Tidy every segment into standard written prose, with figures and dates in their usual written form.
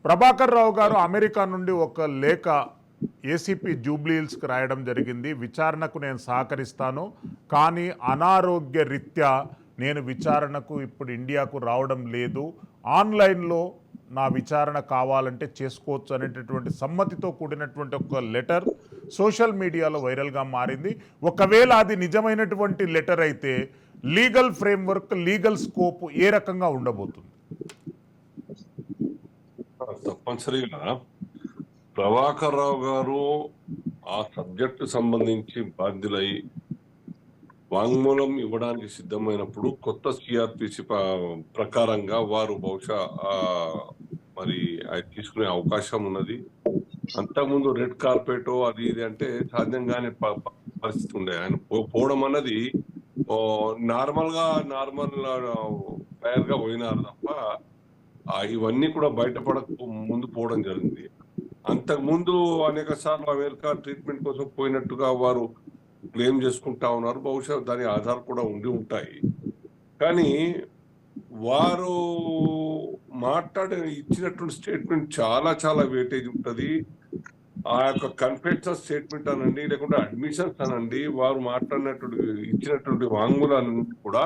ప్రభాకర్ రావు గారు అమెరికా నుండి ఒక లేఖ ఏసీపీ జూబ్లీహిల్స్కి రాయడం జరిగింది. విచారణకు నేను సహకరిస్తాను, కానీ అనారోగ్య రీత్యా నేను విచారణకు ఇప్పుడు ఇండియాకు రావడం లేదు, ఆన్లైన్లో నా విచారణ కావాలంటే చేసుకోవచ్చు అనేటటువంటి సమ్మతితో కూడినటువంటి ఒక లెటర్ సోషల్ మీడియాలో వైరల్గా మారింది. ఒకవేళ అది నిజమైనటువంటి లెటర్ అయితే లీగల్ ఫ్రేమ్వర్క్, లీగల్ స్కోప్ ఏ రకంగా ఉండబోతుంది? తప్పనిసరిగా ప్రభాకర్ రావు గారు ఆ సబ్జెక్టు సంబంధించి బాధ్యులై వాంగ్మూలం ఇవ్వడానికి సిద్ధమైనప్పుడు కొత్త సిఆర్పిసి ప్రకారంగా వారు బహుశా మరి అది తీసుకునే అవకాశం ఉన్నది. అంతకుముందు రెడ్ కార్పెట్ అది ఇది అంటే సాధ్యంగానే పరిస్థితి ఉండే. ఆయన పోవడం అన్నది నార్మల్ ఫైర్ గా పోయినారు తప్ప ఇవన్నీ కూడా బయటపడక ముందు పోవడం జరిగింది. అంతకు ముందు అనేక సార్లు అమెరికా ట్రీట్మెంట్ కోసం పోయినట్టుగా వారు క్లెయిమ్ చేసుకుంటా ఉన్నారు. బహుశా దాని ఆధారాలు కూడా ఉండి ఉంటాయి. కానీ వారు ఇచ్చినటువంటి స్టేట్మెంట్ చాలా చాలా వెయిటేజ్ ఉంటుంది. ఆ యొక్క కన్ఫెషన్ స్టేట్మెంట్ అనండి, లేకుంటే అడ్మిషన్స్ అనండి, వారు ఇచ్చినటువంటి వాంగ్మూలాన్ని కూడా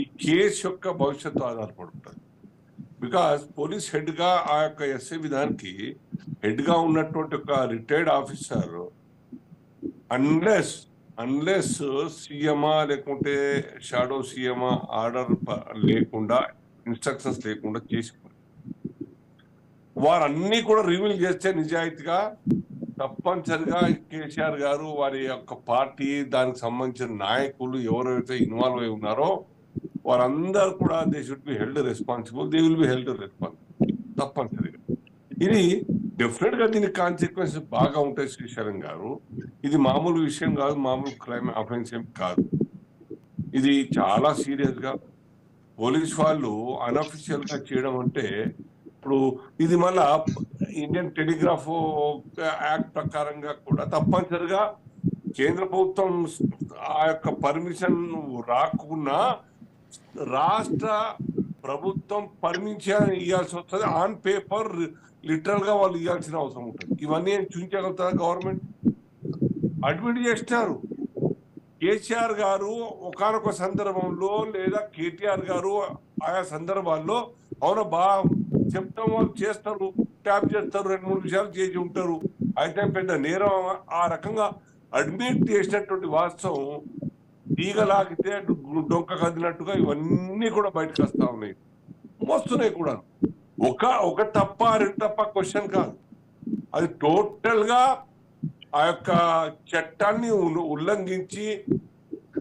ఈ కేసు యొక్క భవిష్యత్తు ఆధారపడి ఉంటుంది. బికాస్ పోలీస్ హెడ్ గా ఆ యొక్క ఎస్ఐ విధానికి హెడ్ గా ఉన్నటువంటి ఒక రిటైర్డ్ ఆఫీసర్ అన్లెస్ సీఎంఆ లేకుంటే షాడో సీఎంఆ ఆర్డర్ లేకుండా, ఇన్స్ట్రక్షన్స్ లేకుండా చేసుకుని వారన్నీ కూడా రివీల్ చేస్తే నిజాయితీగా తప్పనిసరిగా కేసీఆర్ గారు, వారి యొక్క పార్టీ, దానికి సంబంధించిన నాయకులు ఎవరైతే ఇన్వాల్వ్ అయి ఉన్నారో వారందరూ కూడా they should be held responsible, they will be held responsible తప్పనిసరిగా. ఇది డెఫినెట్ గా దీనికి కాన్సిక్వెన్సెస్ బాగా ఉంటాయి శ్రీశైలం గారు. ఇది మామూలు విషయం కాదు, మామూలు క్రైమ్ అఫెన్స్ ఏం కాదు. ఇది చాలా సీరియస్ గా పోలీస్ వాళ్ళు అన్అఫిషియల్ గా చేయడం అంటే, ఇప్పుడు ఇది మళ్ళా ఇండియన్ టెలిగ్రాఫ్ యాక్ట్ ప్రకారంగా కూడా తప్పనిసరిగా కేంద్ర ప్రభుత్వం ఆ యొక్క పర్మిషన్ రాకున్నా రాష్ట్ర ప్రభుత్వం పర్మిషన్ ఇవ్వాల్సి వస్తుంది. ఆన్ పేపర్ లిటరల్ గా వాళ్ళు ఇవ్వాల్సిన అవసరం ఉంటుంది. ఇవన్నీ చూపించగలుగుతారా? గవర్నమెంట్ అడ్మిట్ చేస్తారు. కేసీఆర్ గారు ఒకానొక సందర్భంలో లేదా కేటీఆర్ గారు ఆయా సందర్భాల్లో అవునా చెప్తాం, వాళ్ళు చేస్తారు, ట్యాప్ చేస్తారు, 2-3 విషయాలు చేసి ఉంటారు, అయితే పెద్ద నేరం ఆ రకంగా అడ్మిట్ చేసినటువంటి వాస్తవం ఈగలాగితే డొంక కదిలినట్టుగా ఇవన్నీ కూడా బయటకు వస్తా ఉన్నాయి, వస్తున్నాయి కూడా. ఒక తప్ప రెండు తప్ప క్వశ్చన్ కాదు, అది టోటల్ గా ఆ యొక్క చట్టాన్ని ఉల్లంఘించి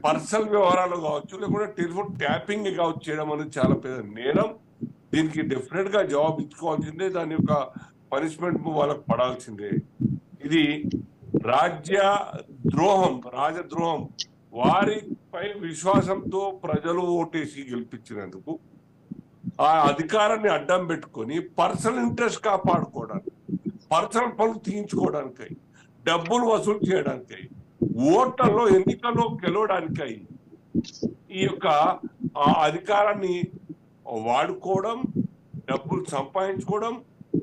పర్సనల్ వ్యవహారాలు కావచ్చు, లేకుంటే టెలిఫోన్ ట్యాపింగ్ కావచ్చు చేయడం అనేది చాలా పెద్ద నేరం. దీనికి డెఫినెట్ గా జవాబు ఇచ్చుకోవాల్సిందే, దాని యొక్క పనిష్మెంట్ వాళ్ళకు పడాల్సిందే. ఇది రాజద్రోహం. వారిపై విశ్వాసంతో ప్రజలు ఓటేసి గెలిపించినందుకు ఆ అధికారాన్ని అడ్డం పెట్టుకొని పర్సనల్ ఇంట్రెస్ట్ కాపాడుకోవడానికి, పర్సనల్ పనులు తీయించుకోవడానికై, డబ్బులు వసూలు చేయడానికై, ఓట్లలో ఎన్నికల్లో గెలవడానికై ఈ యొక్క అధికారాన్ని వాడుకోవడం, డబ్బులు సంపాదించుకోవడం,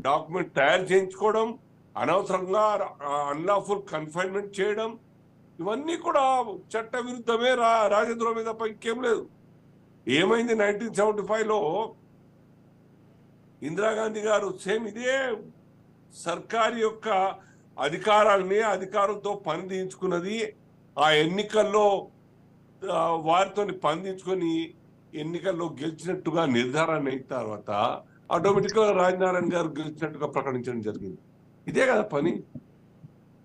డాక్యుమెంట్ తయారు చేయించుకోవడం, అనవసరంగా అన్లాఫుల్ కన్ఫైన్మెంట్ చేయడం, ఇవన్నీ కూడా చట్ట విరుద్ధమే, రాజద్రోహం మీద ఇంకేం లేదు. ఏమైంది 1975లో ఇందిరాగాంధీ గారు సేమ్ ఇదే సర్కారు యొక్క అధికారంతో పని తీయించుకున్నది. ఆ ఎన్నికల్లో వారితో పని తీయించుకొని ఎన్నికల్లో గెలిచినట్టుగా నిర్ధారణ అయిన తర్వాత ఆటోమేటిక్ గా రాజనారాయణ గారు గెలిచినట్టుగా ప్రకటించడం జరిగింది. ఇదే కదా పని.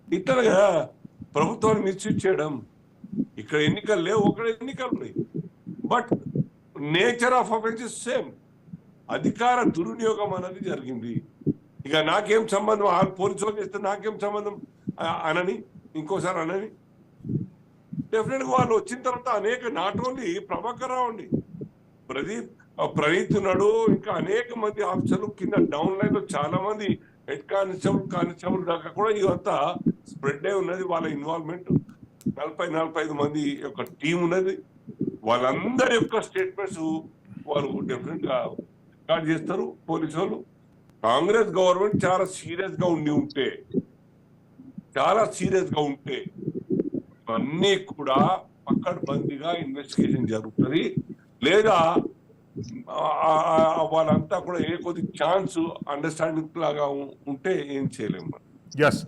ఇతరుగా ప్రభుత్వాన్ని మిస్యూజ్ చేయడం. ఇక్కడ ఎన్నికలు లేవు, ఒకటి ఎన్నికలు ఉన్నాయి, but nature of offence is same. అధికార దుర్వినియోగం అనేది జరిగింది. ఇక నాకేం సంబంధం, ఆ పోలీసు వాళ్ళు చేస్తే నాకేం సంబంధం అనని, ఇంకోసారి అనని. డెఫినెట్ గా వాళ్ళు వచ్చిన తర్వాత అనేక, నాట్ ఓన్లీ ప్రభాకర్ రావు అండి, ప్రణీత్ ఉన్నాడు, ఇంకా అనేక మంది ఆఫీసర్లు కింద డౌన్ లైన్ లో చాలా మంది హెడ్ కానిస్టేబుల్ దాకా కూడా ఇదంతా స్ప్రెడ్ అయి ఉన్నది. వాళ్ళ ఇన్వాల్వ్మెంట్ 40-45 మంది యొక్క టీం ఉన్నది. వాళ్ళందరి యొక్క స్టేట్మెంట్స్ వాళ్ళు డెఫినెట్ గా రికార్డ్ చేస్తారు పోలీసు వాళ్ళు. కాంగ్రెస్ గవర్నమెంట్ చాలా సీరియస్ గా ఉంటే అన్నీ కూడా పక్కడ్బందీగా ఇన్వెస్టిగేషన్ జరుగుతుంది. లేదా వాళ్ళంతా కూడా ఏ కొద్ది ఛాన్స్ అండర్స్టాండింగ్ లాగా ఉంటే ఏం చేయలేము. ఎస్.